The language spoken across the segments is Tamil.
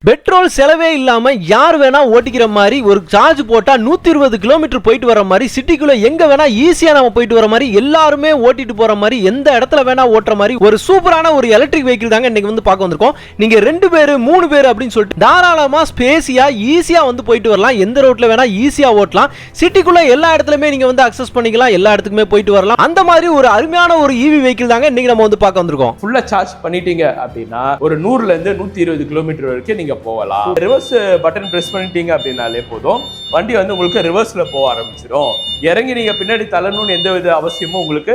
பெட்ரோல் செலவே இல்லாம யார் வேணா ஓட்டிக்கிற மாதிரி ஒரு சார்ஜ் போட்டா 120 கிலோமீட்டர் போயிட்டு வர மாதிரி சிட்டிக்குள்ள எங்க வேணா ஈஸியா நம்ம போயிட்டு வர மாதிரி எல்லாருமே ஓட்டிட்டு போற மாதிரி எந்த இடத்துல வேணா ஓட்டுற மாதிரி ஒரு சூப்பரான ஒரு எலக்ட்ரிக் வெஹிக்கிள் தாங்க இன்னைக்கு வந்து பார்க்க வந்திருக்கோம். நீங்க 2 பேர் 3 பேர் அப்படின்னு சொல்லிட்டு தாராளமா ஸ்பேசியா ஈஸியா வந்து போயிட்டு வரலாம். எந்த ரோட்ல வேணா ஈஸியா ஓட்டலாம். சிட்டிக்குள்ள எல்லா இடத்துலயுமே நீங்க வந்து அக்சஸ் பண்ணிக்கலாம். எல்லா இடத்துக்குமே போயிட்டு வரலாம். அந்த மாதிரி ஒரு அருமையான ஒரு ஈவி வெஹிக்கிள் தாங்க இன்னைக்கு நம்ம வந்து பார்க்க வந்திருக்கோம். ஃபுல்லா சார்ஜ் பண்ணிட்டீங்க அப்படின்னா ஒரு 100ல இருந்து 120 கிலோமீட்டர் வரைக்கும் போகலாம். ரிவர்ஸ் பட்டன் பிரஸ் பண்ணிட்டீங்க அப்படின்னாலே போதும், வண்டி வந்து உங்களுக்கு ரிவர்ஸ்ல போக ஆரம்பிச்சிடும். இறங்கி நீங்க பின்னாடி தள்ளணும்னு எந்த வித அவசியமும் உங்களுக்கு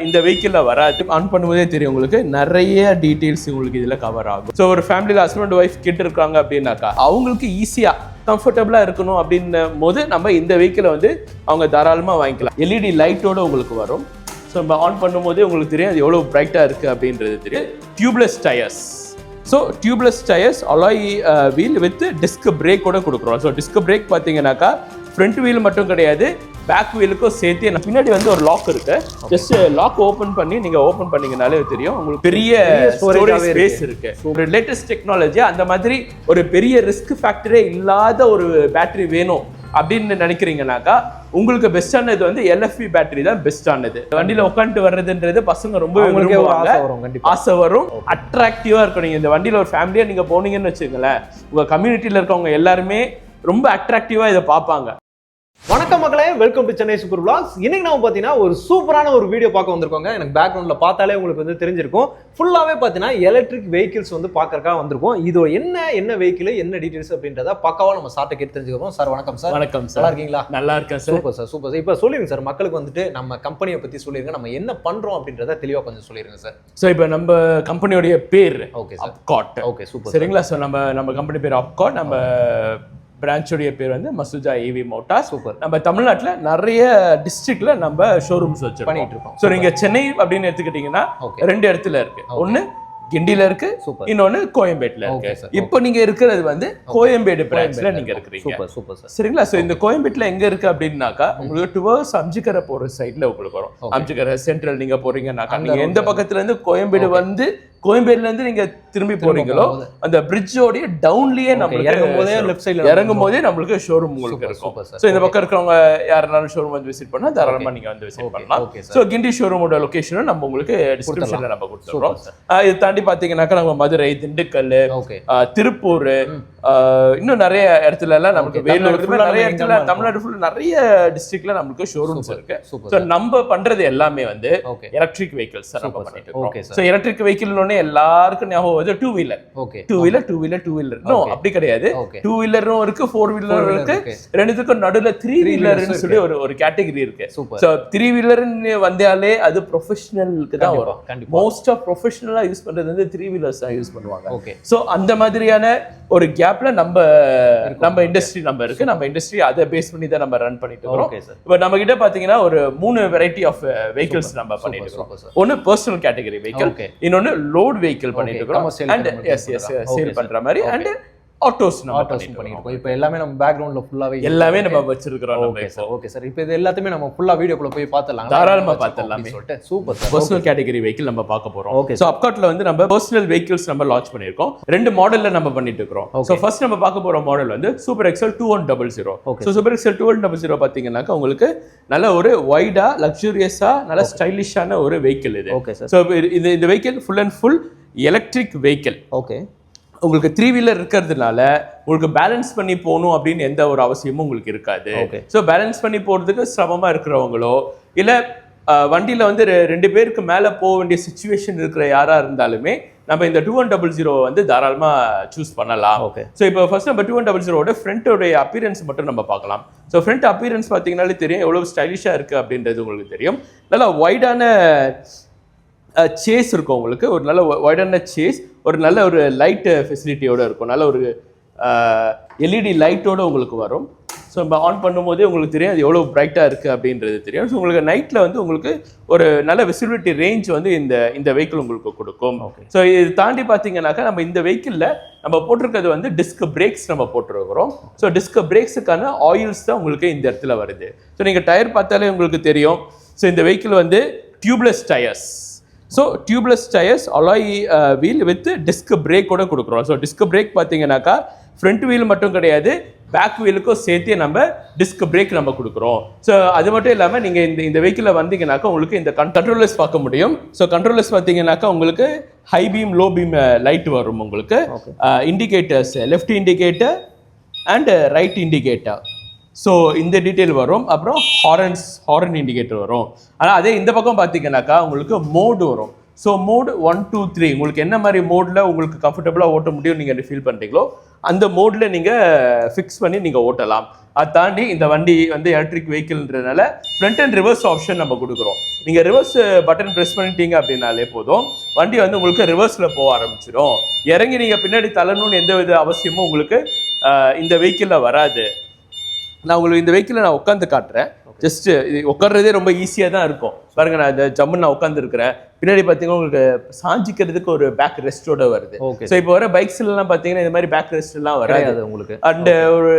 இந்த வெஹிக்கிள்ல வராது. ஆன் பண்ணும்போதே தெரியும் உங்களுக்கு நிறைய டீடைல்ஸ் உங்களுக்கு இதுல கவர் ஆகும். ஸோ ஒரு ஃபேமிலியில் ஹஸ்பண்ட் ஒய்ஃப் கிட்ட இருக்காங்க அப்படின்னாக்கா அவங்களுக்கு ஈஸியா கம்ஃபர்டபுளா இருக்கணும் அப்படின்னும் போது நம்ம இந்த வெஹிக்கிளை வந்து அவங்க தாராளமா வாங்கிக்கலாம். எல்இடி லைட்டோட உங்களுக்கு வரும். ஸோ நம்ம ஆன் பண்ணும்போதே உங்களுக்கு தெரியும் அது எவ்வளவு பிரைட்டா இருக்கு அப்படின்றது தெரியும். Tubeless tyres. So tubeless tyres alloy wheel with disc brake கூட கொடுக்குறோம். ஸோ டிஸ்க் பிரேக் பார்த்தீங்கன்னாக்கா ஃப்ரண்ட் வீல் மட்டும் கிடையாது, பேக் வீலுக்கும் சேர்த்து பின்னாடி வந்து ஒரு லாக் இருக்கு. ஜஸ்ட் லாக் ஓப்பன் பண்ணி நீங்க ஓப்பன் பண்ணீங்கனாலே தெரியும் உங்களுக்கு பெரிய ஸ்டோரேஜ் ஸ்பேஸ் இருக்கு. ஒரு லேட்டஸ்ட் டெக்னாலஜி. அந்த மாதிரி ஒரு பெரிய ரிஸ்க் ஃபேக்டரே இல்லாத ஒரு பேட்டரி வேணும் அப்படின்னு நினைக்கிறீங்கன்னாக்கா உங்களுக்கு பெஸ்டானது வந்து எல்எஃப்பி பேட்டரி தான் பெஸ்டானது. வண்டியில உட்காந்து வர்றதுன்றது பசங்க ரொம்ப ஆசை வரும், அட்ராக்டிவா இருக்கும். நீங்க இந்த வண்டியில ஒரு ஃபேமிலியா நீங்க போனீங்கன்னு வச்சுக்கோங்களேன், உங்க கம்யூனிட்டியில இருக்கவங்க எல்லாருமே ரொம்ப அட்ராக்டிவா இதை பார்ப்பாங்க. வணக்கம் மக்களே, welcome to Chennai super vlogs. இன்னைக்கு நம்ம பார்த்தீங்கன்னா ஒரு சூப்பரான ஒரு வீடியோ பார்க்க வந்திருக்கோங்க. எனக்கு பேக்ரவுண்ட்ல பார்த்தாலே உங்களுக்கு வந்து தெரிஞ்சிருக்கும். ஃபுல்லாவே பார்த்தீங்கன்னா எலக்ட்ரிக் வெஹிக்கிள்ஸ் வந்து பார்க்கறதுக்காக வந்திருக்கோம். இது என்ன வெஹிக்கிள், என்ன டீடைல்ஸ் அப்படின்றத பக்காவா நம்ம சார்ட்ட கேட்டு தெரிஞ்சுக்கிறோம். சார் வணக்கம் சார். வணக்கம் சார். நல்லா இருக்கீங்களா? நல்லா இருக்கேன் sir. Super sir, super sir. இப்போ சொல்லிருங்க சார், மக்களுக்கு வந்துட்டு நம்ம கம்பெனியை பத்தி சொல்லிருங்க, நம்ம என்ன பண்றோம் அப்படின்றத தெளிவா கொஞ்சம் சொல்லிருங்க சார். ஸோ இப்போ நம்ம கம்பெனியோடைய பேர் ஓகே சார், அப்காட். ஓகே சூப்பர் சரிங்களா. ஸோ நம்ம கம்பெனி பேர் அப்காட். நம்ம பிரான்ச்சோடைய பேர் வந்து மசுஜா ஈவி மோட்டார்ஸ். சூப்பர். நம்ம தமிழ்நாட்டில் நிறைய டிஸ்ட்ரிக்ட்ல நம்ம ஷோரூம்ஸ் வச்சு பண்ணிட்டு இருக்கோம். ஸோ நீங்க சென்னை அப்படின்னு எடுத்துக்கிட்டீங்கன்னா 2 இடத்துல இருக்கு. ஒன்னு கிண்டில இருக்கு, இன்னொன்னு கோயம்பேட்ல இருக்கு. இப்போ நீங்க இருக்கிறது வந்து கோயம்பேடு பிரான்ச்ல நீங்க இருக்கிறீங்க. Super super sir. சரிங்களா. சோ இந்த கோயம்பேட்ல எங்க இருக்கு அப்படின்னாக்கா உங்களுக்கு டுவர்ஸ் அம்ஜிக்கரை போற சைட்ல உங்களுக்கு வரும். அம்ஜிக்கரை சென்ட்ரல் நீங்க போறீங்கன்னாக்கா நீங்க எந்த பக்கத்துல இருந்து கோயம்பேடு வந்து கோயம்பேடுல இருந்து நீங்க திரும்பி போறீங்களோ அந்த பிரிட்ஜோட டவுன்லயே நம்மளுக்கு இறங்கும் போதே நம்மளுக்கு ஷோரூம் உங்களுக்கு இருக்கும். சோ இந்த பக்கம் இருக்கிறவங்க யாருனாலும் ஷோரூம் வந்து விசிட் பண்ணா தாராளமா நீங்க வந்து விசிட் பண்ணலாம். சோ கிண்டி ஷோரூமோட லொகேஷனும் நம்ம உங்களுக்கு டிஸ்கிரிப்ஷன்ல நம்ம கொடுத்துறோம். இது தாண்டி பாத்தீங்கன்னாக்கா நம்ம மதுரை, திண்டுக்கல், திருப்பூர், இன்னும் நிறைய இடத்துல எல்லாம் நமக்கு வேலூர், நிறைய இடத்துல தமிழ்நாடு ஃபுல்லா நிறைய டிஸ்ட்ரிக்ட்ல நமக்கு ஷோரூம்ஸ் இருக்கு. சோ நம்ம பண்றது எல்லாமே வந்து எலக்ட்ரிக் வெஹிக்கிள்ஸ் நம்ம பண்ணிட்டு இருக்கோம். சோ எலக்ட்ரிக் வெஹிக்கிள் எல்லாருக்கும் ஞாபகம் வந்து டூ வீலர். நோ, அப்படி கிடையாது. டூ வீலரும் இருக்கு, 4 வீலரும் இருக்கு. ரெண்டுத்துக்கும் நடுவுல 3 வீலர்னு சொல்லி ஒரு கேட்டகரி இருக்கு. சோ 3 வீலர்னு வந்தாலே அது ப்ரொஃபஷனலுக்கு தான் வரும். மோஸ்ட் ஆஃப் ப்ரொஃபஷனலா யூஸ் பண்றது வந்து 3 வீலர்ஸ் தான் யூஸ் பண்ணுவாங்க. சோ அந்த மாதிரியான ஒரு கேப்ல நம்ம இண்டஸ்ட்ரி நம்ம இருக்கு. நம்ம இண்டஸ்ட்ரி அதை பேஸ் பண்ணி தான் நம்ம ரன் பண்ணிட்டு இருக்கோம். இப்போ நம்ம கிட்ட பாத்தீங்கன்னா ஒரு 3 வெரைட்டி ஆஃப் வெஹிக்கிள்ஸ் நம்ம பண்ணிட்டு இருக்கோம். ஒன்னு பர்சனல் கேட்டகரி வெஹிக்கிள், இன்னொன்னு லோட் வெஹிக்கிள் பண்ணிட்டு இருக்கோம், அண்ட் சேல் பண்ற மாதிரி, அண்ட் ஆட்டோஸ் நம்ம பண்ணிட்டு இருக்கோம். இப்போ எல்லாமே நம்ம பேக்ரவுண்ட்ல ஃபுல்லாவே எல்லாமே நம்ம வச்சிருக்கோம். Okay sir. இப்போ இது எல்லாத்தையுமே நம்ம ஃபுல்லா வீடியோக்குள்ள போய் பார்த்தலாம், தாராளமா பார்த்தலாம். Super sir. Personal category vehicle நம்ம பார்க்க போறோம். சோ அப்காட்ல வந்து நம்ம பர்சனல் வெஹிக்கிள்ஸ் நம்ம லான்ச் பண்ணிருக்கோம். 2 மாடல்ல நம்ம பண்ணிட்டு இருக்கோம். சோ ஃபர்ஸ்ட் நம்ம பார்க்க போற மாடல் வந்து super excel 2100. So super excel 2100 பாத்தீங்கன்னாக்கா உங்களுக்கு நல்ல ஒரு வைடா, லக்ஸூரியஸா, நல்ல ஸ்டைலிஷான ஒரு வெஹிக்கிள் இது. சோ இந்த vehicle full and full electric vehicle. Okay. உங்களுக்கு 3 வீலர் இருக்கிறதுனால உங்களுக்கு பேலன்ஸ் பண்ணி போகணும் அப்படின்னு எந்த ஒரு அவசியமும் உங்களுக்கு இருக்காது. ஸோ பேலன்ஸ் பண்ணி போகிறதுக்கு சிரமமாக இருக்கிறவங்களோ இல்லை வண்டியில் வந்து 2 பேருக்கு மேலே போக வேண்டிய சுச்சுவேஷன் இருக்கிற யாராக இருந்தாலுமே நம்ம இந்த 2100 வந்து தாராளமாக சூஸ் பண்ணலாம். ஸோ இப்போ ஃபர்ஸ்ட் நம்ம 2100 ஃப்ரண்ட்டோடைய அப்பியரன்ஸ் மட்டும் நம்ம பார்க்கலாம். ஸோ ஃப்ரண்ட் அப்பியரன்ஸ் பார்த்தீங்கன்னாலே தெரியும் எவ்வளோ ஸ்டைலிஷாக இருக்குது அப்படின்றது உங்களுக்கு தெரியும். நல்லா வைடான சேஸ் இருக்கும் உங்களுக்கு, ஒரு நல்ல வைடான சேஸ், ஒரு நல்ல ஒரு லைட் ஃபெசிலிட்டியோட இருக்கும், நல்ல ஒரு எல்இடி லைட்டோட உங்களுக்கு வரும். ஸோ நம்ம ஆன் பண்ணும்போதே உங்களுக்கு தெரியும் அது எவ்வளோ பிரைட்டாக இருக்குது அப்படின்றது தெரியும். ஸோ உங்களுக்கு நைட்டில் வந்து உங்களுக்கு ஒரு நல்ல விசிபிலிட்டி ரேஞ்ச் வந்து இந்த வெஹிக்கிள் உங்களுக்கு கொடுக்கும். ஸோ இது தாண்டி பார்த்தீங்கன்னாக்கா நம்ம இந்த வெஹிக்கிளில் நம்ம போட்டிருக்கிறது வந்து டிஸ்க் பிரேக்ஸ் நம்ம போட்டிருக்கிறோம். ஸோ டிஸ்க் பிரேக்ஸுக்கான ஆயில்ஸ் தான் உங்களுக்கு இந்த இடத்துல வருது. ஸோ நீங்கள் டயர் பார்த்தாலே உங்களுக்கு தெரியும். ஸோ இந்த வெஹிக்கிள் வந்து tubeless tyres. So tubeless tyres alloy wheel with disc brake கூட கொடுக்குறோம். ஸோ டிஸ்க் பிரேக் பார்த்தீங்கன்னாக்கா ஃப்ரண்ட் வீல் மட்டும் கிடையாது, பேக் வீலுக்கும் சேர்த்து நம்ம டிஸ்க் பிரேக் நம்ம கொடுக்குறோம். ஸோ அது மட்டும் இல்லாமல் நீங்கள் இந்த வெஹிக்கிளில் வந்தீங்கன்னாக்கா உங்களுக்கு இந்த கண்ட்ரோலர்ஸ் பார்க்க முடியும். ஸோ கண்ட்ரோலர்ஸ் பார்த்தீங்கன்னாக்கா உங்களுக்கு high beam low beam light வரும், உங்களுக்கு indicators left indicator and right indicator, so இந்த டீட்டெயில் வரும். அப்புறம் ஹாரன் இண்டிகேட்டர் வரும். ஆனால் அதே இந்த பக்கம் பார்த்தீங்கன்னாக்கா உங்களுக்கு மோடு வரும். ஸோ மோடு 1 2 3 உங்களுக்கு என்ன மாதிரி மோடில் உங்களுக்கு கம்ஃபர்டபுளாக ஓட்ட முடியும் நீங்கள் ஃபீல் பண்ணுறீங்களோ அந்த மோடில் நீங்கள் ஃபிக்ஸ் பண்ணி நீங்கள் ஓட்டலாம். அதை தாண்டி இந்த வண்டி வந்து எலக்ட்ரிக் வெஹிக்கிள்ன்றதுனால ஃப்ரண்ட் அண்ட் ரிவர்ஸ் ஆப்ஷன் நம்ம கொடுக்குறோம். நீங்கள் ரிவர்ஸ் பட்டன் ப்ரெஸ் பண்ணிட்டீங்க அப்படின்னாலே போதும், வண்டி வந்து உங்களுக்கு ரிவர்ஸில் போக ஆரம்பிச்சிடும். இறங்கி நீங்கள் பின்னாடி தள்ளணும்னு எந்த வித அவசியமும் உங்களுக்கு இந்த வெஹிக்கிளில் வராது. நான் உங்களுக்கு இந்த வெஹிக்கிளில் நான் உட்காந்து காட்டுறேன். ஜஸ்ட் உட்கார்றதே ரொம்ப ஈஸியாக தான் இருக்கும். பாருங்க, நான் இந்த ஜம்முன்னு நான் உட்காந்துருக்கிறேன். பின்னாடி பார்த்தீங்கன்னா உங்களுக்கு சாஞ்சிக்கிறதுக்கு ஒரு பேக் ரெஸ்டோட வருது. ஸோ இப்போ வர பைக்ஸ்லாம் பார்த்தீங்கன்னா இந்த மாதிரி பேக் ரெஸ்ட் எல்லாம் வராது உங்களுக்கு. அண்ட் ஒரு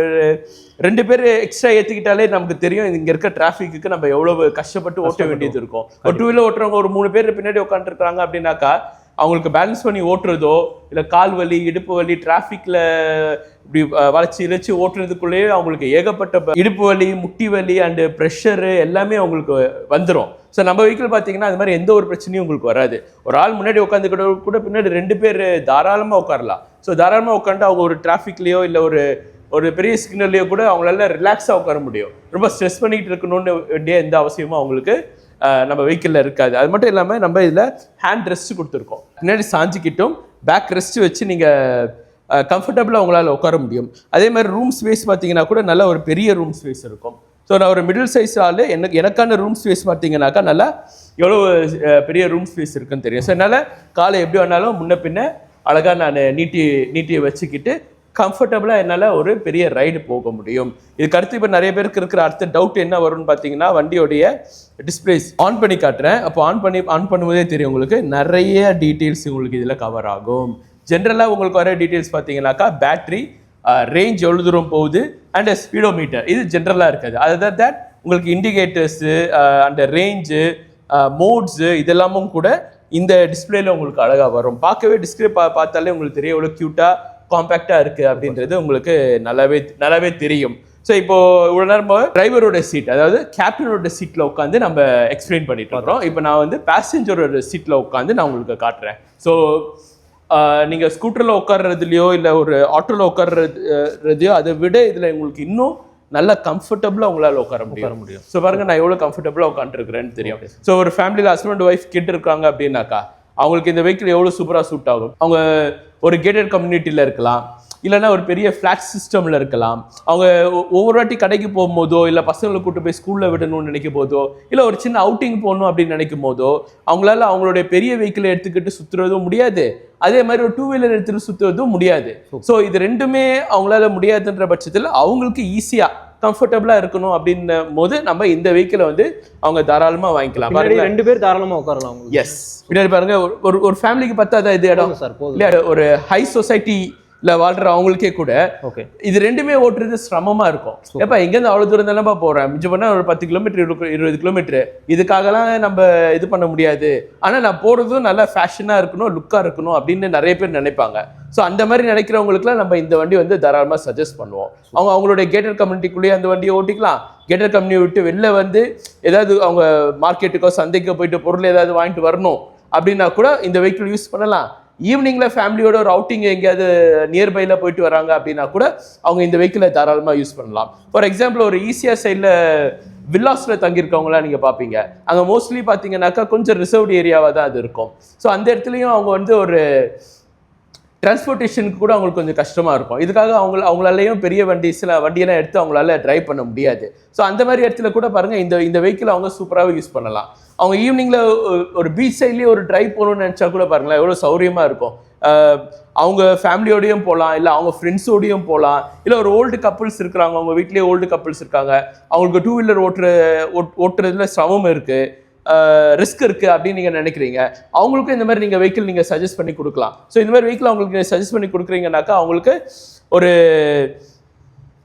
2 பேர் எக்ஸ்ட்ரா ஏற்றிக்கிட்டாலே நமக்கு தெரியும் இங்கே இருக்க டிராஃபிக்கு நம்ம எவ்வளவு கஷ்டப்பட்டு ஓட்ட வேண்டியது இருக்கும். ஒரு 2 வீலர் ஓட்டுறவங்க ஒரு 3 பேர் பின்னாடி உட்காந்துருக்காங்க அப்படின்னாக்கா அவங்களுக்கு பேலன்ஸ் பண்ணி ஓட்டுறதோ இல்லை கால் வலி இடுப்பு வலி டிராஃபிக்கில் இப்படி வளைச்சி இழைச்சி ஓட்டுறதுக்குள்ளேயே அவங்களுக்கு ஏகப்பட்ட இடுப்பு வலி முட்டி வலி அண்டு ப்ரெஷரு எல்லாமே அவங்களுக்கு வந்துடும். ஸோ நம்ம வெஹிக்கிள் பார்த்தீங்கன்னா அது மாதிரி எந்த ஒரு பிரச்சனையும் உங்களுக்கு வராது. ஒரு ஆள் முன்னாடி உட்காந்துக்கிட்ட கூட பின்னாடி 2 பேர் தாராளமாக உட்காரலாம். ஸோ தாராளமாக உட்காந்து அவங்க ஒரு டிராஃபிக்லேயோ இல்லை ஒரு பெரிய சிக்னல்லையோ கூட அவங்களால ரிலாக்ஸாக உட்கார முடியும். ரொம்ப ஸ்ட்ரெஸ் பண்ணிக்கிட்டு இருக்கணும்னு வேண்டிய எந்த அவசியமும் அவங்களுக்கு நம்ம வெஹிக்கிளில் இருக்காது. அது மட்டும் இல்லாமல் நம்ம இதில் ஹேண்ட் ரெஸ்ட் கொடுத்துருக்கோம். பின்னாடி சாஞ்சிக்கிட்டும் பேக் ரெஸ்ட் வச்சு நீங்கள் கம்ஃபர்டபுளாக உங்களால் உட்கார முடியும். அதே மாதிரி ரூம் ஸ்பேஸ் பார்த்தீங்கன்னா கூட நல்ல ஒரு பெரிய ரூம் ஸ்பேஸ் இருக்கும். ஸோ நான் ஒரு மிடில் சைஸ் ஆள் எனக்கான ரூம் ஸ்பேஸ் பார்த்தீங்கன்னாக்கா நல்லா எவ்வளோ பெரிய ரூம் ஸ்பேஸ் இருக்குன்னு தெரியும். ஸோ என்னால் காலை எப்படி வேணாலும் முன்ன பின்ன அழகாக நான் நீட்டியை வச்சுக்கிட்டு கம்ஃபர்டபுளாக என்னால் ஒரு பெரிய ரைடு போக முடியும். இதுக்கு அடுத்து இப்போ நிறைய பேருக்கு இருக்கிற அடுத்த டவுட் என்ன வரும்னு பார்த்தீங்கன்னா வண்டியோடைய டிஸ்பிளேஸ் ஆன் பண்ணி காட்டுறேன். அப்போ ஆன் பண்ணும்போதே தெரியும் உங்களுக்கு நிறைய டீட்டெயில்ஸ் உங்களுக்கு இதில் கவர் ஆகும். ஜென்ரலாக உங்களுக்கு வர டீட்டெயில்ஸ் பார்த்தீங்கன்னாக்கா பேட்டரி, ரேஞ்ச் எவ்வளோ தூரம் போகுது அண்ட் ஸ்பீடோமீட்டர், இது ஜென்ரலாக இருக்காது. அதர் தட் உங்களுக்கு இண்டிகேட்டர்ஸு அண்ட் ரேஞ்சு மோட்ஸு இதெல்லாமும் கூட இந்த டிஸ்பிளேல உங்களுக்கு அழகாக வரும். பார்க்கவே டிஸ்பிளே பார்த்தாலே உங்களுக்கு தெரியும் எவ்வளோ க்யூட்டாக காம்பேக்டாக இருக்குது அப்படின்றது உங்களுக்கு நல்லாவே தெரியும். ஸோ இப்போ இவ்வளோ நேரம் டிரைவரோட சீட், அதாவது கேப்டனோட சீட்டில் உட்காந்து நம்ம எக்ஸ்பிளைன் பண்ணிட்டு இருக்கிறோம். இப்போ நான் வந்து பேசஞ்சரோட சீட்டில் உட்காந்து நான் உங்களுக்கு காட்டுறேன். ஸோ நீங்கள் ஸ்கூட்டரில் உட்கார்றதுலையோ இல்லை ஒரு ஆட்டோவில் உட்கார்றதையோ அதை விட இதில் உங்களுக்கு இன்னும் நல்ல கம்ஃபர்டபுளாக உங்களால் உட்கார முடியும். ஸோ பாருங்க, நான் எவ்வளோ கம்ஃபர்டபுளாக உட்காந்துருக்கிறேன்னு தெரியும். ஸோ ஒரு ஃபேமிலியில் ஹஸ்பண்ட் ஒய்ஃப் கிட் இருக்காங்க அப்படின்னாக்கா அவங்களுக்கு இந்த வெஹிக்கிள் எவ்வளோ சூப்பராக சூட் ஆகும். அவங்க ஒரு கேட்டட் கம்யூனிட்டியில் இருக்கலாம், இல்லைன்னா ஒரு பெரிய ஃப்ளாட் சிஸ்டமில் இருக்கலாம். அவங்க ஒவ்வொரு வாட்டி கடைக்கு போகும்போதோ இல்லை பசங்களை கூட்டு போய் ஸ்கூலில் விடணும்னு நினைக்கும் போதோ இல்லை ஒரு சின்ன அவுட்டிங் போகணும் அப்படின்னு நினைக்கும் போதோ அவங்களால அவங்களுடைய பெரிய வெஹிக்கிளை எடுத்துக்கிட்டு சுற்றுறதும் முடியாது, அதே மாதிரி ஒரு 2 வீலர் எடுத்துகிட்டு சுற்றுறதும் முடியாது. ஸோ இது ரெண்டுமே அவங்களால முடியாதுன்ற பட்சத்தில் அவங்களுக்கு ஈஸியாக கம்ஃபர்டபுளாக இருக்கணும் அப்படின்ன போது நம்ம இந்த வெஹிக்கிளை வந்து அவங்க தாராளமாக வாங்கிக்கலாம். பாருங்க, 2 பேர் தாராளமாக உட்காரலாம். எஸ், பின்னாடி பாருங்க, ஒரு ஃபேமிலிக்கு பார்த்தா இது இடம் சார் இல்லையா, ஒரு ஹை சொசைட்டி வாழ்ற அவங்களுக்கே கூட இது ரெண்டுமே ஓட்டுறது சிரமமா இருக்கும். ஏப்பா எங்கேருந்து அவ்வளவு தூரம் தானப்பா போறேன், மிச்சம் பண்ணா ஒரு 10 கிலோமீட்டர் 20 கிலோமீட்டர், இதுக்காகலாம் நம்ம இது பண்ண முடியாது. ஆனா நான் போறதும் நல்லா ஃபேஷனா இருக்கணும், லுக்கா இருக்கணும் அப்படின்னு நிறைய பேர் நினைப்பாங்க. ஸோ அந்த மாதிரி நினைக்கிறவங்களுக்குலாம் நம்ம இந்த வண்டி வந்து தாராளமாக சஜஸ்ட் பண்ணுவோம். அவங்களுடைய கேட்டட் கம்யூனிட்டிக்குள்ளேயே அந்த வண்டியை ஓட்டிக்கலாம். கேட்டட் கம்யூனிட்டி விட்டு வெளில வந்து ஏதாவது அவங்க மார்க்கெட்டுக்கோ சந்தைக்கோ போயிட்டு பொருள் ஏதாவது வாங்கிட்டு வரணும் அப்படின்னா கூட இந்த வெஹிக்கிள் யூஸ் பண்ணலாம். ஈவினிங்கில் ஃபேமிலியோட ஒரு அவுட்டிங் எங்கேயாவது நியர்பையில் போயிட்டு வராங்க அப்படின்னா கூட அவங்க இந்த வெஹிக்கிளை தாராளமாக யூஸ் பண்ணலாம். ஃபார் எக்ஸாம்பிள் ஒரு ஈஸியாக சைடில் வில்லாஸில் தங்கியிருக்கவங்களாம் நீங்கள் பார்ப்பீங்க. அங்கே மோஸ்ட்லி பார்த்தீங்கன்னாக்கா கொஞ்சம் ரிசர்வ்டு ஏரியாவாக தான் அது இருக்கும். ஸோ அந்த இடத்துலையும் அவங்க வந்து ஒரு டிரான்ஸ்போர்ட்டேஷனுக்கு கூட அவங்களுக்கு கொஞ்சம் கஷ்டமாக இருக்கும். இதுக்காக அவங்களாலையும் பெரிய வண்டியெல்லாம் எடுத்து அவங்களால ட்ரைவ் பண்ண முடியாது. ஸோ அந்த மாதிரி இடத்துல கூட பாருங்கள் இந்த வெஹிக்கிள் அவங்க சூப்பராகவே யூஸ் பண்ணலாம். அவங்க ஈவினிங்கில் ஒரு பீச் சைட்லேயே ஒரு ட்ரைவ் போகணும்னு நினச்சா கூட பாருங்களேன் எவ்வளோ சௌரியமாக இருக்கும். அவங்க ஃபேமிலியோடையும் போகலாம், இல்லை அவங்க ஃப்ரெண்ட்ஸோடையும் போகலாம், இல்லை ஒரு ஓல்டு கப்புள்ஸ் இருக்கிறாங்க, அவங்க வீட்லேயே ஓல்டு கப்புள்ஸ் இருக்காங்க, அவங்களுக்கு 2 வீலர் ஓட்டுறதுல சிரமம் இருக்குது, ரிஸ்க் இருக்குது அப்படின்னு நீங்கள் நினைக்கிறீங்க, அவங்களுக்கும் இந்த மாதிரி நீங்கள் வெஹிக்கிள் நீங்கள் சஜஸ்ட் பண்ணி கொடுக்கலாம். ஸோ இந்த மாதிரி வெஹிக்கிள் அவங்களுக்கு சஜஸ்ட் பண்ணி கொடுக்குறீங்கனாக்கா அவங்களுக்கு ஒரு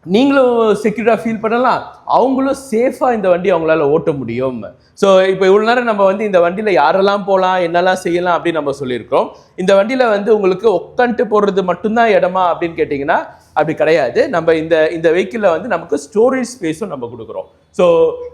நீங்களும் செக்யூரிட்டா ஃபீல் பண்ணலாம், அவங்களும் சேஃபா இந்த வண்டி அவங்களால ஓட்ட முடியும். ஸோ இப்போ இவ்வளோ நேரம் நம்ம வந்து இந்த வண்டியில் யாரெல்லாம் போகலாம் என்னெல்லாம் செய்யலாம் அப்படின்னு நம்ம சொல்லியிருக்கோம். இந்த வண்டியில் வந்து உங்களுக்கு உட்காந்துட்டு போடுறது மட்டும்தான் இடமா அப்படின்னு கேட்டிங்கன்னா அப்படி கிடையாது. நம்ம இந்த வெஹிக்கிளில் வந்து நமக்கு ஸ்டோரேஜ் ஸ்பேஸும் நம்ம கொடுக்குறோம். ஸோ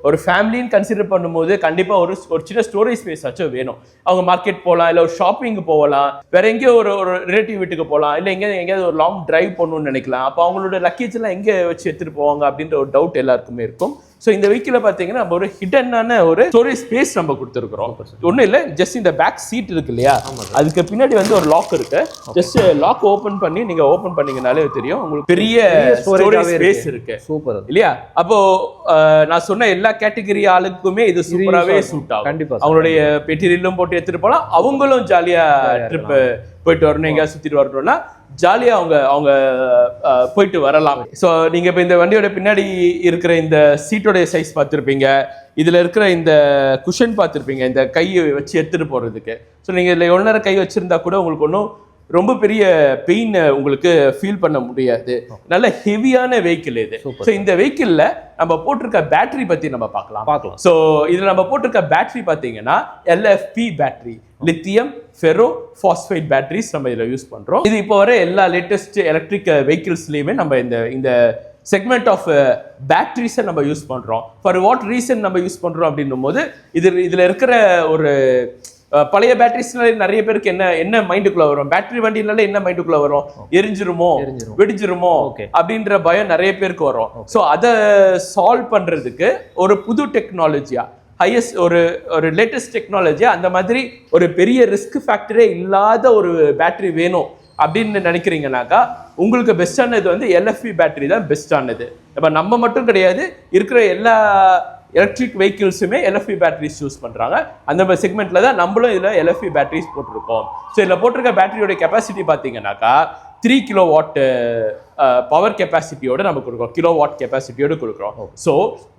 ஒரு ஃபேமிலின்னு கன்சிடர் பண்ணும்போது கண்டிப்பாக ஒரு சின்ன ஸ்டோரேஜ் ஸ்பேஸ் ஆச்சும் வேணும். அவங்க மார்க்கெட் போகலாம், இல்லை ஒரு ஷாப்பிங் போகலாம், வேற எங்கேயோ ஒரு ரிலேட்டிவ் வீட்டுக்கு போகலாம், இல்லை எங்கேயாவது ஒரு லாங் டிரைவ் பண்ணணும்னு நினைக்கலாம். அப்போ அவங்களோட லக்கேஜ் எல்லாம் எங்கே வச்சு எடுத்துகிட்டு போவாங்க அப்படின்ற ஒரு டவுட் எல்லாருக்குமே இருக்கும். ஸோ இந்த வெஹிக்கிளில் பார்த்தீங்கன்னா நம்ம ஒரு ஹிடனான ஒரு ஸ்டோரேஜ் ஸ்பேஸ் நம்ம கொடுத்துருக்குறோம். ஒன்றும் இல்லை, ஜஸ்ட் இந்த பேக் சீட் இருக்கு இல்லையா, அதுக்கு பின்னாடி வந்து ஒரு லாக் இருக்கு. ஜஸ்ட் லாக் ஓப்பன் பண்ணி நீங்க ஓப்பன் பண்ணீங்கனாலே தெரியும் உங்களுக்கு பெரிய ஸ்டோரேஜ் ஸ்பேஸ் இருக்கு. சூப்பர் இல்லையா? அப்போ நான் சொன்ன எல்லா கேட்டகரி ஆளுக்குமே இது சூப்பராகவே சூட் ஆகும். கண்டிப்பா அவங்களுடைய மெட்டீரியலும் போட்டு எடுத்துட்டு போகலாம். அவங்களும் ஜாலியா ட்ரிப் போயிட்டு வரணும், எங்கேயாவது சுத்திட்டு வரணும்னா ஜாலியா அவங்க போயிட்டு வரலாம். ஸோ நீங்க இப்போ இந்த வண்டியோட பின்னாடி இருக்கிற இந்த சீட்டோடைய சைஸ் பார்த்துருப்பீங்க, இதுல இருக்கிற இந்த குஷன் பார்த்துருப்பீங்க, இந்த கையை வச்சு எடுத்துட்டு போறதுக்கு. ஸோ நீங்க இதுல எவ்வளோ நேரம் கை வச்சிருந்தா கூட உங்களுக்கு ஒன்றும் ரொம்ப பெரிய பெயின் உங்களுக்கு ஃபீல் பண்ண முடியாது. நல்ல ஹெவியான வெஹிக்கிள் இது. ஸோ இந்த வெஹிக்கிள்ல நம்ம போட்டிருக்க பேட்டரி பத்தி நம்ம பார்க்கலாம். ஸோ இதுல நம்ம போட்டிருக்க பேட்டரி பார்த்தீங்கன்னா LFP battery, lithium ferro phosphate batteries நம்ம இதில் யூஸ் பண்றோம். இது இப்போ வர எல்லா லேட்டஸ்ட் எலக்ட்ரிக் வெஹிக்கிள்ஸ்லயுமே நம்ம இந்த செக்மெண்ட் ஆஃப் பேட்டரிஸை நம்ம யூஸ் பண்றோம். ஃபார் வாட் ரீசன் நம்ம யூஸ் பண்றோம் அப்படின்னும் போது இதுல இருக்கிற ஒரு பழைய பேட்டரிஸ்னால நிறைய பேருக்கு என்ன மைண்டுக்குள்ள வரும், பேட்டரி வண்டினால என்ன மைண்டுக்குள்ள வரும், எரிஞ்சிருமோ வெடிஞ்சிருமோ அப்படின்ற பயம் நிறைய பேருக்கு வரும். ஸோ அதை சால்வ் பண்றதுக்கு ஒரு புது டெக்னாலஜியா, ஹையஸ்ட் ஒரு லேட்டஸ்ட் டெக்னாலஜியா, அந்த மாதிரி ஒரு பெரிய ரிஸ்க் ஃபேக்டரே இல்லாத ஒரு பேட்டரி வேணும் அப்படின்னு நினைக்கிறீங்கன்னாக்கா உங்களுக்கு பெஸ்டானது வந்து LFP பேட்டரி தான் பெஸ்டானது. இப்போ நம்ம மட்டும் கிடையாது, இருக்கிற எல்லா எலக்ட்ரிக் வெஹிக்கிள்ஸுமே LFP பேட்டரிஸ் யூஸ் பண்ணுறாங்க. அந்த செக்மெண்ட்டில் தான் நம்மளும் இதில் LFP பேட்டரிஸ் போட்டிருக்கோம். ஸோ இதில் போட்டிருக்க பேட்டரியோட கெப்பாசிட்டி பார்த்தீங்கன்னாக்கா 3 கிலோவாட் பவர் கெப்பாசிட்டியோட நம்ம கொடுக்குறோம், கிலோவாட் கெப்பாசிட்டியோட கொடுக்குறோம். ஸோ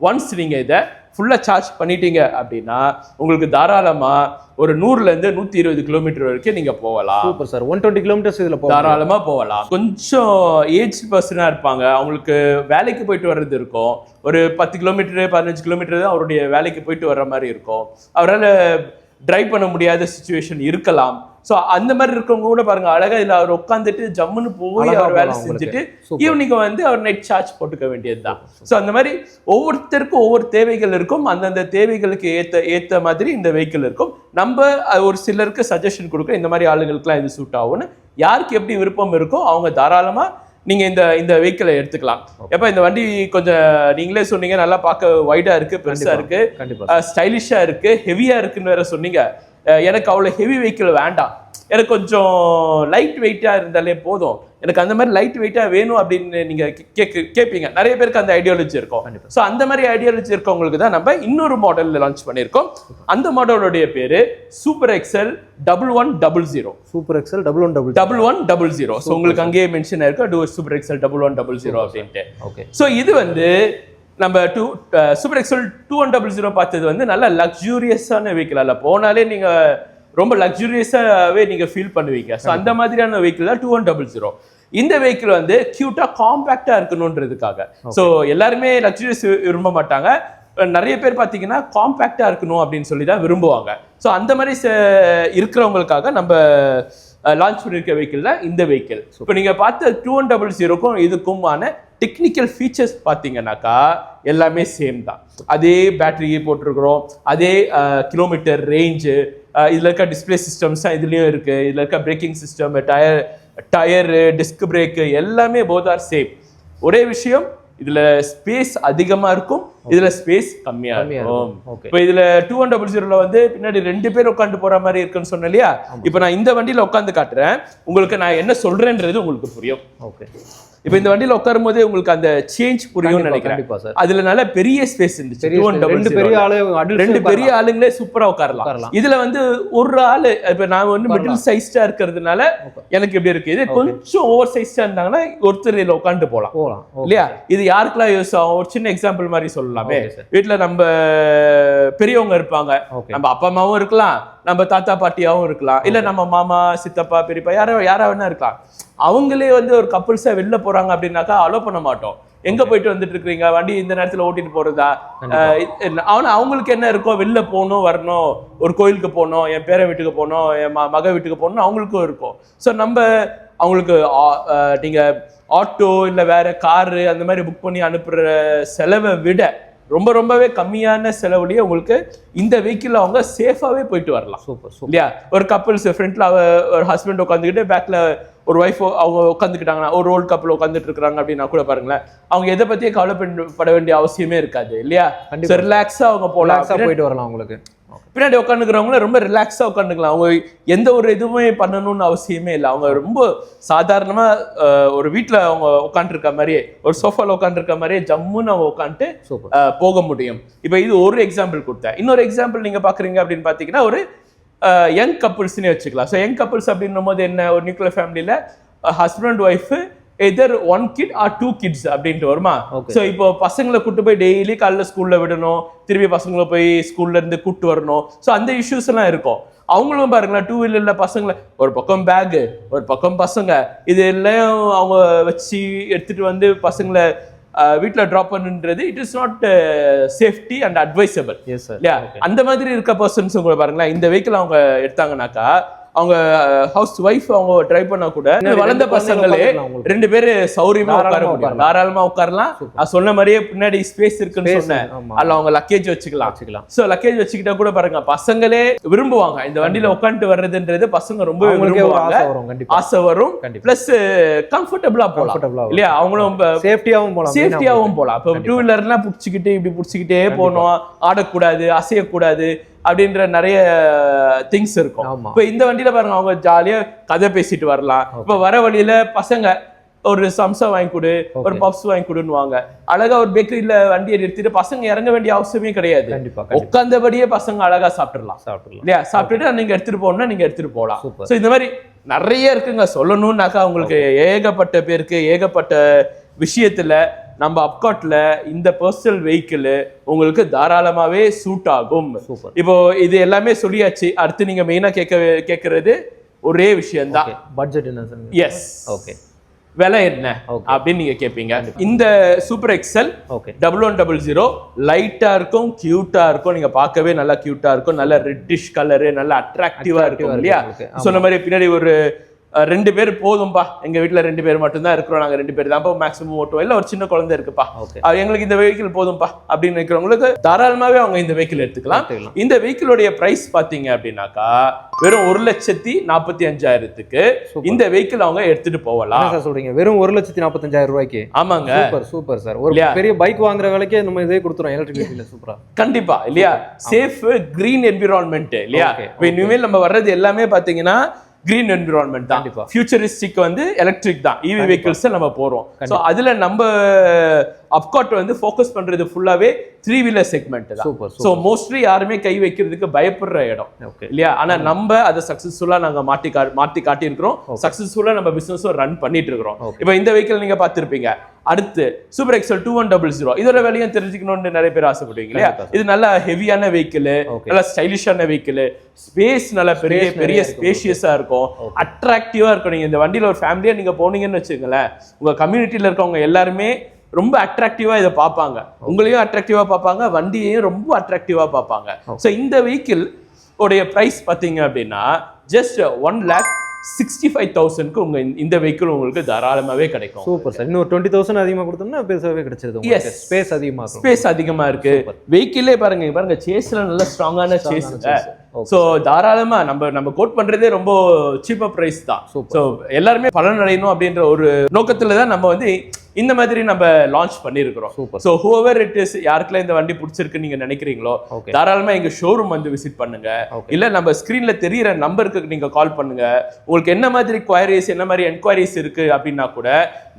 ஒன்ஸ் நீங்கள் இதை ஃபுல்லாக சார்ஜ் பண்ணிட்டீங்க அப்படின்னா உங்களுக்கு தாராளமாக ஒரு 100லேருந்து 120 கிலோமீட்டர் வரைக்கும் நீங்கள் போகலாம். Super sir. 120 கிலோமீட்டர்ஸ் இதில் தாராளமாக போகலாம். கொஞ்சம் ஏஜ் பர்சனாக இருப்பாங்க, அவங்களுக்கு வேலைக்கு போயிட்டு வர்றது இருக்கும், ஒரு 10 கிலோமீட்டர் 15 கிலோமீட்டர் தான் அவருடைய வேலைக்கு போயிட்டு வர்ற மாதிரி இருக்கும், அவரால் டிரைவ் பண்ண முடியாத சிச்சுவேஷன் இருக்கலாம். ஸோ அந்த மாதிரி இருக்கவங்க கூட பாருங்க, அழகா இதில் அவர் உட்காந்துட்டு ஜம்முன்னு போய் அவர் வேலை செஞ்சுட்டு ஈவினிங் வந்து அவர் நைட் சார்ஜ் போட்டுக்க வேண்டியது தான். ஸோ அந்த மாதிரி ஒவ்வொருத்தருக்கும் ஒவ்வொரு தேவைகள் இருக்கும், அந்தந்த தேவைகளுக்கு ஏற்ற மாதிரி இந்த வெஹிக்கிள் இருக்கும். நம்ம ஒரு சிலருக்கு சஜஷன் கொடுக்க இந்த மாதிரி ஆளுங்களுக்குலாம் இது சூட் ஆகும்னு, யாருக்கு எப்படி விருப்பம் இருக்கோ அவங்க தாராளமா நீங்க இந்த வெஹிக்கிளை எடுத்துக்கலாம். எப்ப இந்த வண்டி கொஞ்சம் நீங்களே சொன்னீங்க, நல்லா பார்க்க வைடா இருக்கு, பெருசா இருக்கு, ஸ்டைலிஷா இருக்கு, ஹெவியா இருக்குன்னு வேற சொன்னீங்க. எனக்கு அவ்வளோ ஹெவி வெஹிக்கிள் வேண்டாம், எனக்கு கொஞ்சம் லைட் வெயிட்டாக இருந்தாலே போதும், எனக்கு அந்த மாதிரி லைட் வெயிட்டாக வேணும் அப்படின்னு நீங்கள் கேட்பீங்க. நிறைய பேருக்கு அந்த ஐடியாலஜி இருக்கும். ஸோ அந்த மாதிரி ஐடியாலஜி இருக்கவங்களுக்கு தான் நம்ம இன்னொரு மாடலில் லான்ச் பண்ணியிருக்கோம். அந்த மாடலுடைய பேர் super excel 1100. Super excel 1100. So உங்களுக்கு அங்கேயே மென்ஷன் ஆயிருக்கு சூப்பர் எக்ஸல் 1100 அப்படின்ட்டு. ஓகே. ஸோ இது வந்து நம்ம சூப்பர் எக்ஸல் 2100 பார்த்தது வந்து நல்ல லக்ஸூரியஸான வெஹிக்கிள். அதில் போனாலே நீங்கள் ரொம்ப லக்ஸூரியஸாகவே நீங்கள் ஃபீல் பண்ணுவீங்க. ஸோ அந்த மாதிரியான வெஹிக்கிள் தான் 2100. இந்த வெஹிக்கிள் வந்து கியூட்டாக காம்பேக்டாக இருக்கணுன்றதுக்காக. ஸோ எல்லாருமே லக்ஸூரியஸ் விரும்ப மாட்டாங்க, நிறைய பேர் பார்த்தீங்கன்னா காம்பேக்டாக இருக்கணும் அப்படின்னு சொல்லி தான் விரும்புவாங்க. ஸோ அந்த மாதிரி இருக்கிறவங்களுக்காக நம்ம லான்ச் பண்ணியிருக்க வெஹிக்கிள் தான் இந்த வெஹிக்கிள். இப்போ நீங்கள் பார்த்த 2100க்கும் இதுக்குமான டெக்னிக்கல் ஃபீச்சர்ஸ் பார்த்தீங்கன்னாக்கா எல்லாமே சேம் தான். அதே பேட்டரி போட்டிருக்கிறோம், அதே கிலோமீட்டர் ரேஞ்சு, இதில் இருக்க டிஸ்பிளே சிஸ்டம்ஸ் தான் இதுலேயும் இருக்குது, இதில் இருக்க braking system, tyre, disc brake எல்லாமே போத் ஆர் சேம். ஒரே விஷயம், இதுல ஸ்பேஸ் அதிகமா இருக்கும், இதுல ஸ்பேஸ் கம்மியா இருக்கும். இப்போ இதுல 2100ல வந்து பின்னாடி 2 பேர் உட்காந்து போற மாதிரி இருக்குன்னு சொன்னேன் இல்லையா. இப்போ நான் இந்த வண்டியில உட்காந்து காட்டுறேன், உங்களுக்கு நான் என்ன சொல்றேன்றது உங்களுக்கு புரியும். ஓகே. இப்போ இந்த வண்டியில உட்காரும் போதே உங்களுக்கு அந்த சேஞ்ச் புரியும்னு நினைக்கிறேன். அதுல நல்ல பெரிய ஸ்பேஸ் இருந்துச்சு. 2 பெரிய ஆளுங்களே சூப்பரா உட்காரலாம். இதுல வந்து ஒரு ஆளு, இப்ப நான் வந்து மிடில் சைஸ்டா இருக்கிறதுனால எனக்கு எப்படி இருக்கு, இது கொஞ்சம் ஓவர் சைஸ்டா இருந்தாங்கன்னா ஒருத்தர் இதுல உட்காந்து போலாம் இல்லையா. இது யாருக்கெல்லாம் யூஸ் ஆகும், ஒரு சின்ன எக்ஸாம்பிள் மாதிரி சொல்லலாமே. வீட்டுல நம்ம பெரியவங்க இருப்பாங்க, நம்ம அப்பா அம்மாவும் இருக்கலாம், நம்ம தாத்தா பாட்டியாவும் இருக்கலாம், இல்ல நம்ம மாமா சித்தப்பா பெரியப்பா யாரா வேணா இருக்கலாம். அவங்களே வந்து ஒரு கப்புள்ஸா வெளில போறாங்க அப்படின்னாக்கா அலோ பண்ண மாட்டோம். எங்க போயிட்டு வந்துட்டு இருக்கீங்க, வண்டி இந்த நேரத்துல ஓட்டிட்டு போறதா, அவங்களுக்கு என்ன இருக்கோ, வெளில போகணும் வரணும், ஒரு கோயிலுக்கு போகணும், என் பேர வீட்டுக்கு போகணும், என் மக வீட்டுக்கு போகணும், அவங்களுக்கும் இருக்கும். ஸோ நம்ம அவங்களுக்கு நீங்க ஆட்டோ இல்ல வேற காரு அந்த மாதிரி புக் பண்ணி அனுப்புற செலவை விட ரொம்பவே கம்மியான செலவுலயே உங்களுக்கு இந்த வெஹிக்கிள் அவங்க சேஃபாவே போயிட்டு வரலாம். சூப்பர் இல்லையா? ஒரு கப்பிள்ஸ் ஃப்ரண்ட்ல ஒரு ஹஸ்பண்ட் உட்காந்துக்கிட்டு பேக்ல ஒரு ஒய்ஃப் அவங்க உட்காந்துக்கிட்டாங்கன்னா, ஒரு ஓல்ட் கப்பிள் உட்காந்துட்டு இருக்காங்க அப்படின்னா கூட பாருங்களேன், அவங்க எதை பத்தியே கவலைப்பட வேண்டிய அவசியமே இருக்காது இல்லையா? ரிலாக்ஸா அவங்க போலாம், போயிட்டு வரலாம். உங்களுக்கு பின்னாடி உட்காந்துக்கிறவங்கள ரொம்ப ரிலாக்ஸா உட்காந்துக்கலாம். அவங்க எந்த ஒரு இதுவுமே பண்ணணும்னு அவசியமே இல்லை. அவங்க ரொம்ப சாதாரணமா ஒரு வீட்டுல அவங்க உட்காந்துருக்க மாதிரியே, ஒரு சோஃபால உட்காந்துருக்க மாதிரியே ஜம்முன்னு அவங்க உட்காந்துட்டு போக முடியும். இப்ப இது ஒரு எக்ஸாம்பிள் கொடுத்தேன். இன்னொரு எக்ஸாம்பிள் நீங்க பாக்குறீங்க அப்படின்னு பாத்தீங்கன்னா, ஒரு யங் கப்புள்ஸ்னே வச்சுக்கலாம். ஸோ யங் கப்புள்ஸ் அப்படின்னும் போது என்ன, ஒரு நியூக்ளியர் ஃபேமிலியில husband wife either 1 kid or 2 kids அப்படின்ட்டு வருமா? ஸோ இப்போ பசங்களை கூட்டு போய் டெய்லி காலைல ஸ்கூல்ல விடணும், திருப்பி பசங்களை போய் ஸ்கூல்ல இருந்து கூட்டு வரணும். ஸோ அந்த இஷ்யூஸ் எல்லாம் இருக்கும். அவங்களும் பாருங்களேன், 2 வீலர்ல பசங்களை ஒரு பக்கம் பேகு, ஒரு பக்கம் பசங்க, இது எல்லாம் அவங்க வச்சு எடுத்துட்டு வந்து பசங்களை வீட்டுல டிராப் பண்ணுன்றது it is not safety and advisable இல்லையா? அந்த மாதிரி இருக்க பர்சன்ஸ் கூட பாருங்களேன், இந்த வெஹிக்கிள் அவங்க எடுத்தாங்கன்னாக்கா, அவங்க ஹவுஸ் ஒய்ஃப் அவங்க டிரைவ் பண்ணா கூட வளர்ந்த பசங்களே 2 பேரு சௌரியமா உட்கார முடியும், தாராளமா உட்காரலாம். நான் சொன்ன மாதிரியே பின்னாடி ஸ்பேஸ் இருக்குன்னு சொன்னேன், அதுல அவங்க லக்கேஜ் வச்சுக்கலாம். சோ லக்கேஜ் வச்சுக்கிட்டா கூட பாருங்க, பசங்களே விரும்புவாங்க இந்த வண்டியில உட்காந்துட்டு வர்றதுன்றது. பசங்க ரொம்ப விரும்புவாங்க, ஆசை வரும், பிளஸ் கம்ஃபர்டபுளா போலாம் இல்லையா? அவங்களும் சேஃப்டியாவும் போலாம். இப்போ 2 வீலர்லாம் புடிச்சுக்கிட்டு இப்படி புடிச்சுக்கிட்டே போனோம், ஆடக்கூடாது, அசையக்கூடாது அப்படின்ற நிறைய திங்ஸ் இருக்கும். இப்ப இந்த வண்டியில பாருங்க, அவங்க ஜாலியா கதை பேசிட்டு வரலாம். இப்ப வர வழியில பசங்க ஒரு சம்சா வாங்கி கொடு, ஒரு பப்ஸ் வாங்கி கொடுன்னுவாங்க. அழகா ஒரு பேக்கரியில வண்டியை நிறுத்திட்டு பசங்க இறங்க வேண்டிய அவசியமே கிடையாது, உட்கார்ந்தபடியே பசங்க அழகா சாப்பிட்டுலாம் இல்லையா? சாப்பிட்டுட்டு நீங்க எடுத்துட்டு போகணும்னா நீங்க எடுத்துட்டு போகலாம். சோ இந்த மாதிரி நிறைய இருக்குங்க. சொல்லணும்னாக்கா உங்களுக்கு ஏகப்பட்ட பேருக்கு ஏகப்பட்ட விஷயத்துல நம்ம அப்காட்ல இந்த பர்சனல் வெஹிக்கிள் உங்களுக்கு தாராளமாவே சூட் ஆகும். இப்போ இது எல்லாமே சொல்லியாச்சு. அடுத்து நீங்க மெயினா கேட்கறது ஒரே விஷயம் தான், பட்ஜெட் என்ன சார்? எஸ், ஓகே, விலை என்ன அப்படின்னு நீங்க கேட்பீங்க. இந்த சூப்பர் எக்ஸல் 1100 லைட்டா இருக்கும், கியூட்டா இருக்கும். நீங்க பார்க்கவே நல்லா கியூட்டா இருக்கும், நல்ல ரெட்டிஷ் கலரு, நல்ல அட்ராக்டிவா இருக்கும் இல்லையா? சொன்ன மாதிரி பின்னாடி ஒரு 2 பேர் போதும்பா, எங்க வீட்டுல 2 பேர் மட்டும் தான் இருக்கிறோம், நாங்க 2 பேர் தான் மேக்ஸிமம் ஓட்டுவோம், இல்ல ஒரு சின்ன குழந்தை இருக்குப்பா, எங்களுக்கு இந்த வெஹிக்கிள் போதும்பா அப்படின்னு நினைக்கிறவங்களுக்கு தாராளமாவே அவங்க இந்த வெஹிக்கிள் எடுத்துக்கலாம். இந்த வெஹிக்கிளோடைய பிரைஸ் பாத்தீங்க அப்படின்னாக்கா வெறும் 1,45,000க்கு இந்த வெஹிக்கிள் அவங்க எடுத்துட்டு போகலாம். சொல்றீங்க வெறும் 1,45,000 ரூபாய்க்கு? ஆமாங்க, சூப்பர் சார். ஒரு பெரிய பைக் வாங்குற விலைக்கே நம்ம இதே கொடுத்துறோம் எலக்ட்ரிக் வெஹிக்கிள். சூப்பரா, கண்டிப்பா இல்லையா? சேஃப், கிரீன் என்விரான்மெண்ட் இல்லையா? இனிமேல் நம்ம வர்றது எல்லாமே பாத்தீங்கன்னா கிரீன் என்விரான்மெண்ட் தான். ஃபியூச்சரிஸ்டிக் வந்து எலக்ட்ரிக் தான், இவி வெஹிக்கிள்ஸ் நம்ம போறோம். சோ அதுல நம்ம அப்காட் வந்து ஃபோக்கஸ் பண்றது ஃபுல்லாவே 3 வீலர் செக்மெண்ட் தான். சோ மோஸ்ட்லி யாருமே கை வைக்கிறதுக்கு பயப்படுற இடம் இல்லையா? ஆனா நம்ம அதை சக்சஸ்ஃபுல்லா நாங்க மாத்தி காட்டி இருக்கிறோம், சக்சஸ்ஃபுல்லா நம்ம பிசினஸ் ரன் பண்ணிட்டு இருக்கிறோம். இப்போ இந்த வெஹிக்கிள் நீங்க பார்த்திருப்பீங்க. அடுத்து சூப்பர் எக்ஸல் 2100, இதோட விலையும் தெரிஞ்சுக்கணும்னு நிறைய பேர் ஆசைப்படுவீங்க இல்லையா? இது நல்ல ஹெவியான வெஹிக்கிள், நல்ல ஸ்டைலிஷான வெஹிக்கிள், ஸ்பேஸ் நல்ல பெரிய ஸ்பேஷியஸா இருக்கும், அட்ராக்டிவா இருக்கும். நீங்க இந்த வண்டியில ஒரு ஃபேமிலியா நீங்க போனீங்கன்னு வச்சுக்கோங்களேன், உங்க கம்யூனிட்டியில இருக்கவங்க எல்லாருமே ரொம்ப அட்ராக்டிவா இதை பார்ப்பாங்க, உங்களையும் அட்ராக்டிவா பார்ப்பாங்க, வண்டியையும் ரொம்ப அட்ராக்டிவா பார்ப்பாங்க. ஸோ இந்த வெஹிக்கிள் உடைய பிரைஸ் பார்த்தீங்க அப்படின்னா ஜஸ்ட் 1,65,000க்கு உங்க இந்த வெஹிக்கிள் உங்களுக்கு தாராளமாவே கிடைக்கும். Super sir. இன்னும் 20,000 அதிகமா கொடுத்தோம்னா பெருசாவே கிடைச்சிருது. எஸ், ஸ்பேஸ் அதிகமா இருக்கு. வெஹிக்கிளே பாருங்க சேஸ்ல நல்ல ஸ்ட்ராங்கான சேஸ். சோ தாராளமா நம்ம கோட் பண்றதே ரொம்ப சீப்பா பிரைஸ் தான். சோ எல்லாருமே பலன் அடையணும் அப்படின்ற ஒரு நோக்கத்துல தான் நம்ம வந்து இந்த மாதிரி நம்ம லான்ச் பண்ணிருக்கிறோம். சோ whoever it is, யாருக்கெல்லாம் இந்த வண்டி பிடிச்சிருக்கு நீங்க நினைக்கிறீங்களோ தாராளமா எங்க ஷோரூம் வந்து விசிட் பண்ணுங்க, இல்ல நம்ம ஸ்கிரீன்ல தெரியற நம்பருக்கு நீங்க கால் பண்ணுங்க. உங்களுக்கு என்ன மாதிரி குவயரிஸ், என்ன மாதிரி என்கொயரிஸ் இருக்கு அப்படின்னா கூட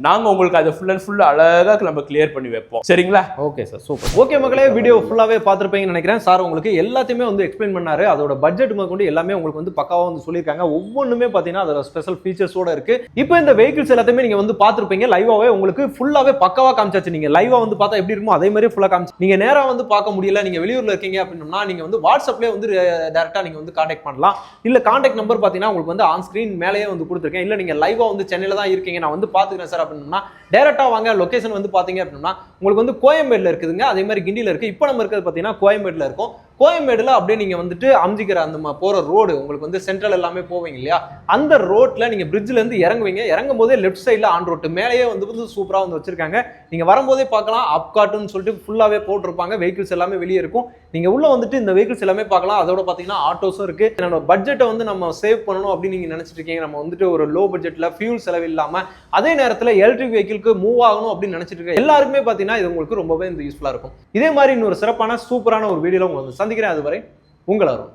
நாங்க உங்களுக்கு அதை ஃபுல் அண்ட் ஃபுல் அழகா நம்ம கிளியர் பண்ணி வைப்போம். சரிங்களா? Okay sir, super. ஓகே மக்களே, வீடியோ ஃபுல்லாவே பார்த்திருப்பீங்கன்னு நினைக்கிறேன். சார் உங்களுக்கு எல்லாத்தையுமே வந்து எக்ஸ்பிளைன் பண்ணாரு. அதோட பட்ஜெட் முதற்கொண்டு எல்லாமே உங்களுக்கு வந்து பக்காவா வந்து சொல்லியிருக்காங்க. ஒவ்வொன்றுமே பாத்தீங்கன்னா அதோட ஸ்பெஷல் ஃபீச்சர்ஸோட இருக்கு. இப்போ இந்த வெஹிக்கிள்ஸ் எல்லாத்தையுமே நீங்க வந்து பார்த்திருப்பீங்க. லைவாவே உங்களுக்கு உங்களுக்கு ஃபுல்லாவே பக்கவா காமிச்சாச்சு. நீங்க லைவா வந்து பார்த்தா எப்படி இருக்குமோ அதே மாதிரி ஃபுல்லா காமிச்சு. நீங்க நேரா வந்து பார்க்க முடியல, நீங்க வெளியூர்ல இருக்கீங்க அப்படின்னா நீங்க வந்து வாட்ஸ்அப்லயே வந்து டைரக்டா நீங்க வந்து கான்டாக்ட் பண்ணலாம். இல்ல கான்டாக்ட் நம்பர் பாத்தீங்கன்னா உங்களுக்கு வந்து ஆன் ஸ்கிரீன் மேலேயே வந்து கொடுத்துருக்கேன். இல்ல நீங்க லைவா வந்து சென்னையில தான் இருக்கீங்க, நான் வந்து பாத்துக்கிறேன் சார் அப்படின்னா டைரக்டா வாங்க. லொகேஷன் வந்து பாத்தீங்க அப்படின்னா உங்களுக்கு வந்து கோயம்பேடுல இருக்குதுங்க, அதே மாதிரி கிண்டில இருக்கு. இப்போ நம்ம இருக்கிறது பாத்தீங்கன்னா கோயம்பேடுல இருக்கும். கோயம்பேடுல அப்படியே நீங்க வந்துட்டு அம்ஜிக்கிற அந்த போற ரோடு உங்களுக்கு வந்து சென்ட்ரல் எல்லாமே போவீங்க இல்லையா, அந்த ரோட்ல நீங்க பிரிட்ஜ்ல இருந்து இறங்குவீங்க. இறங்கும் போதே லெஃப்ட் சைட்ல ஆன் ரோட் மேலேயே வந்து சூப்பரா வந்து வச்சிருக்காங்க. நீங்க வரும்போதே பார்க்கலாம். அப்காட்டுன்னு சொல்லிட்டு ஃபுல்லாவே போட்டிருப்பாங்க. வெஹிக்கிள்ஸ் எல்லாமே வெளியே இருக்கும். நீங்க உள்ள வந்துட்டு இந்த வெஹிக்கிள்ஸ் எல்லாமே பார்க்கலாம். அதோட பாத்தீங்கன்னா ஆட்டோஸும் இருக்கு. என்னோட பட்ஜெட்டை வந்து நம்ம சேவ் பண்ணணும் அப்படின்னு நீங்க நினைச்சிட்டு இருக்கீங்க, நம்ம வந்துட்டு ஒரு லோ பட்ஜெட்ல ஃபியூல் செலவு இல்லாம அதே நேரத்துல எலக்ட்ரிக் வெஹிக்கிளுக்கு மூவ் ஆகணும் அப்படின்னு நினைச்சிட்டு இருக்க எல்லாருமே பாத்தீங்கன்னா இது உங்களுக்கு ரொம்பவே யூஸ்ஃபுல்லா இருக்கும். இதே மாதிரி இன்னொரு சிறப்பான சூப்பரான ஒரு வீடியோல உங்களை சந்திக்கிறேன். அதுவரை உங்கள் அருண்.